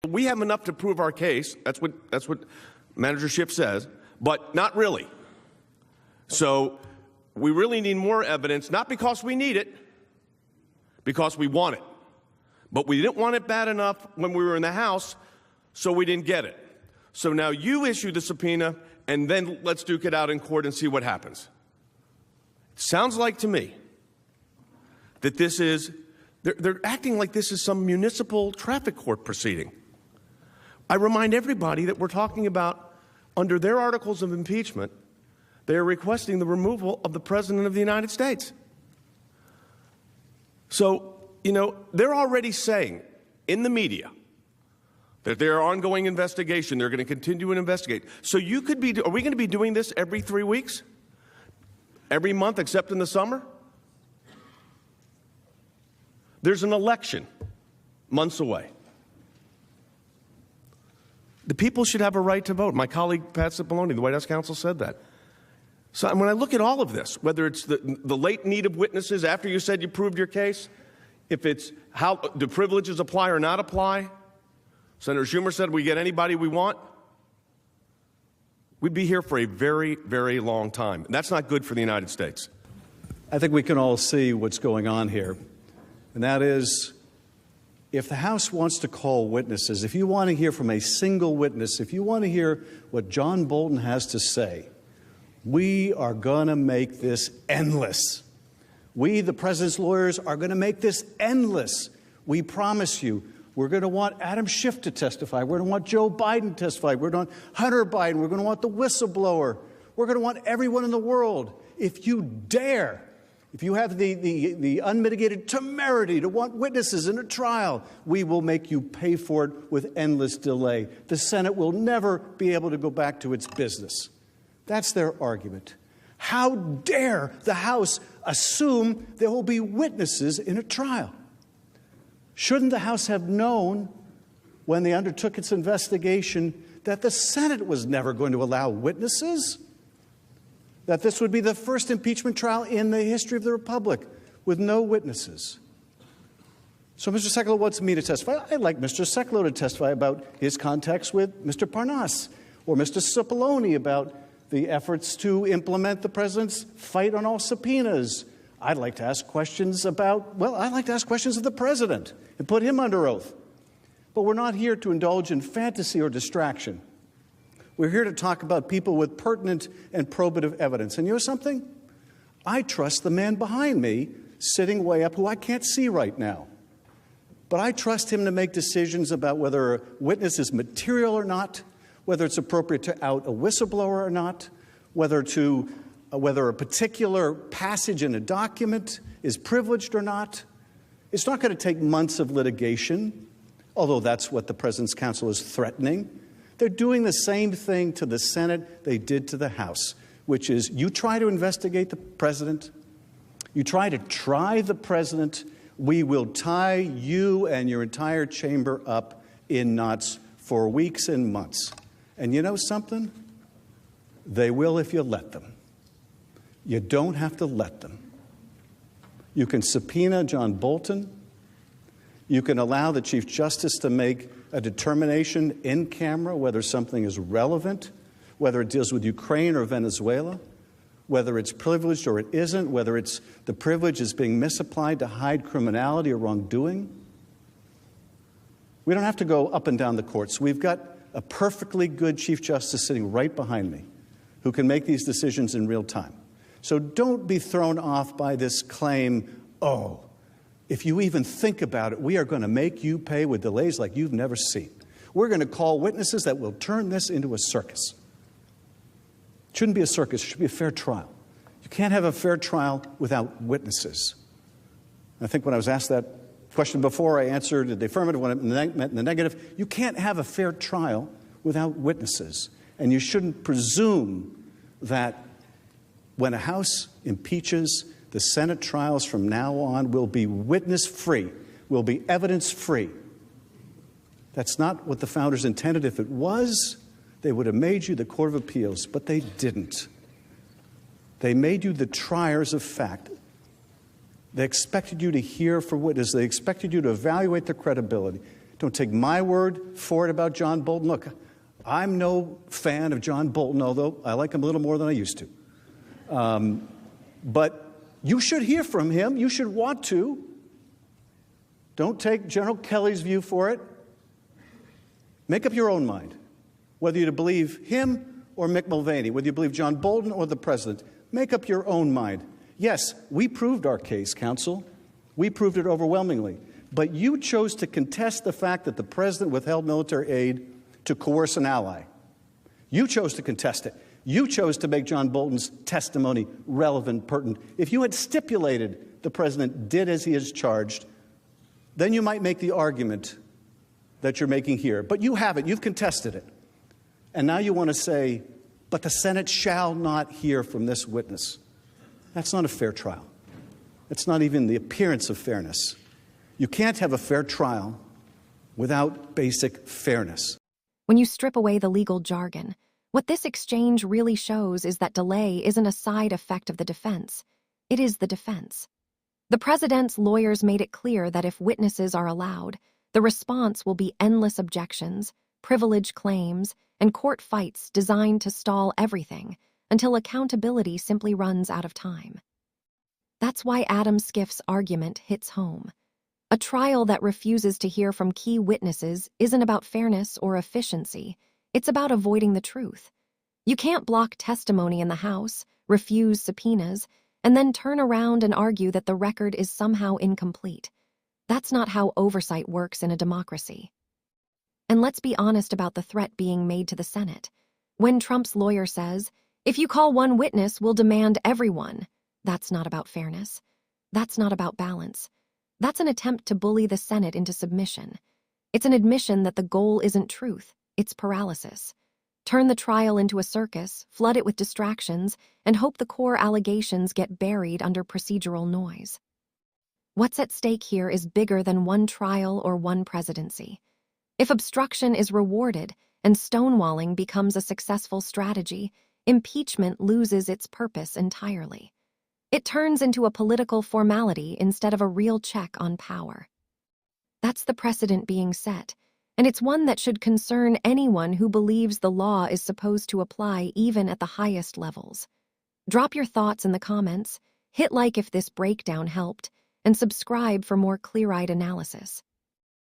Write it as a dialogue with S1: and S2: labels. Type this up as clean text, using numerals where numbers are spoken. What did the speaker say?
S1: We have enough to prove our case. That's what Manager Schiff says, but not really. So we really need more evidence, not because we need it, because we want it. But we didn't want it bad enough when we were in the House, so we didn't get it. So now you issue the subpoena, and then let's duke it out in court and see what happens. It sounds like to me that this is, they're acting like this is some municipal traffic court proceeding. I remind everybody that we're talking about, under their articles of impeachment, they are requesting the removal of the President of the United States. So, you know, they're already saying in the media that there are ongoing investigation. They're going to continue to investigate. So you could be, are we going to be doing this every 3 weeks? Every month except in the summer? There's an election months away. The people should have a right to vote. My colleague, Pat Cipollone, the White House counsel, said that. So when I look at all of this, whether it's the late need of witnesses after you said you proved your case, if it's how do privileges apply or not apply, Senator Schumer said we get anybody we want, we'd be here for a very, very long time. And that's not good for the United States.
S2: I think we can all see what's going on here, and that is, if the House wants to call witnesses, if you want to hear from a single witness, if you want to hear what John Bolton has to say, we are going to make this endless. We, the President's lawyers, are going to make this endless. We promise you. We're going to want Adam Schiff to testify. We're going to want Joe Biden to testify. We're going to want Hunter Biden. We're going to want the whistleblower. We're going to want everyone in the world. If you dare, if you have the unmitigated temerity to want witnesses in a trial, we will make you pay for it with endless delay. The Senate will never be able to go back to its business. That's their argument. How dare the House assume there will be witnesses in a trial? Shouldn't the House have known when they undertook its investigation that the Senate was never going to allow witnesses? That this would be the first impeachment trial in the history of the Republic with no witnesses. So Mr. Sekulow wants me to testify. I'd like Mr. Sekulow to testify about his contacts with Mr. Parnas or Mr. Cipollone about the efforts to implement the President's fight on all subpoenas. I'd like to ask questions about, well, I'd like to ask questions of the President and put him under oath. But we're not here to indulge in fantasy or distraction. We're here to talk about people with pertinent and probative evidence. And you know something? I trust the man behind me, sitting way up, who I can't see right now. But I trust him to make decisions about whether a witness is material or not, whether it's appropriate to out a whistleblower or not, whether a particular passage in a document is privileged or not. It's not going to take months of litigation, although that's what the President's counsel is threatening. They're doing the same thing to the Senate they did to the House, which is you try to investigate the President, you try to try the President, we will tie you and your entire chamber up in knots for weeks and months. And you know something? They will if you let them. You don't have to let them. You can subpoena John Bolton. You can allow the Chief Justice to make a determination in camera whether something is relevant, whether it deals with Ukraine or Venezuela, whether it's privileged or it isn't, whether it's the privilege is being misapplied to hide criminality or wrongdoing. We don't have to go up and down the courts. We've got a perfectly good Chief Justice sitting right behind me who can make these decisions in real time. So don't be thrown off by this claim, oh, if you even think about it, we are going to make you pay with delays like you've never seen. We're going to call witnesses that will turn this into a circus. It shouldn't be a circus. It should be a fair trial. You can't have a fair trial without witnesses. I think when I was asked that question before, I answered the affirmative when it meant the negative. You can't have a fair trial without witnesses. And you shouldn't presume that when a House impeaches, the Senate trials from now on will be witness-free, will be evidence-free. That's not what the founders intended. If it was, they would have made you the Court of Appeals, but they didn't. They made you the triers of fact. They expected you to hear for witness. They expected you to evaluate their credibility, Don't take my word for it about John Bolton. Look, I'm no fan of John Bolton, although I like him a little more than I used to. But you should hear from him. You should want to. Don't take General Kelly's view for it. Make up your own mind, whether you believe him or Mick Mulvaney, whether you believe John Bolton or the president. Make up your own mind. Yes, we proved our case, counsel. We proved it overwhelmingly. But you chose to contest the fact that the president withheld military aid to coerce an ally. You chose to contest it. You chose to make John Bolton's testimony relevant, pertinent. If you had stipulated the president did as he is charged, then you might make the argument that you're making here. But you haven't. You've contested it. And now you want to say, but the Senate shall not hear from this witness. That's not a fair trial. It's not even the appearance of fairness. You can't have a fair trial without basic fairness.
S3: When you strip away the legal jargon, what this exchange really shows is that delay isn't a side effect of the defense. It is the defense. The president's lawyers made it clear that if witnesses are allowed, the response will be endless objections, privilege claims, and court fights designed to stall everything until accountability simply runs out of time. That's why Adam Schiff's argument hits home. A trial that refuses to hear from key witnesses isn't about fairness or efficiency. It's about avoiding the truth. You can't block testimony in the House, refuse subpoenas, and then turn around and argue that the record is somehow incomplete. That's not how oversight works in a democracy. And let's be honest about the threat being made to the Senate. When Trump's lawyer says, "If you call one witness, we'll demand everyone," that's not about fairness. That's not about balance. That's an attempt to bully the Senate into submission. It's an admission that the goal isn't truth, it's paralysis. Turn the trial into a circus, flood it with distractions, and hope the core allegations get buried under procedural noise. What's at stake here is bigger than one trial or one presidency. If obstruction is rewarded and stonewalling becomes a successful strategy, impeachment loses its purpose entirely. It turns into a political formality instead of a real check on power. That's the precedent being set, and it's one that should concern anyone who believes the law is supposed to apply even at the highest levels. Drop your thoughts in the comments, hit like if this breakdown helped, and subscribe for more clear-eyed analysis.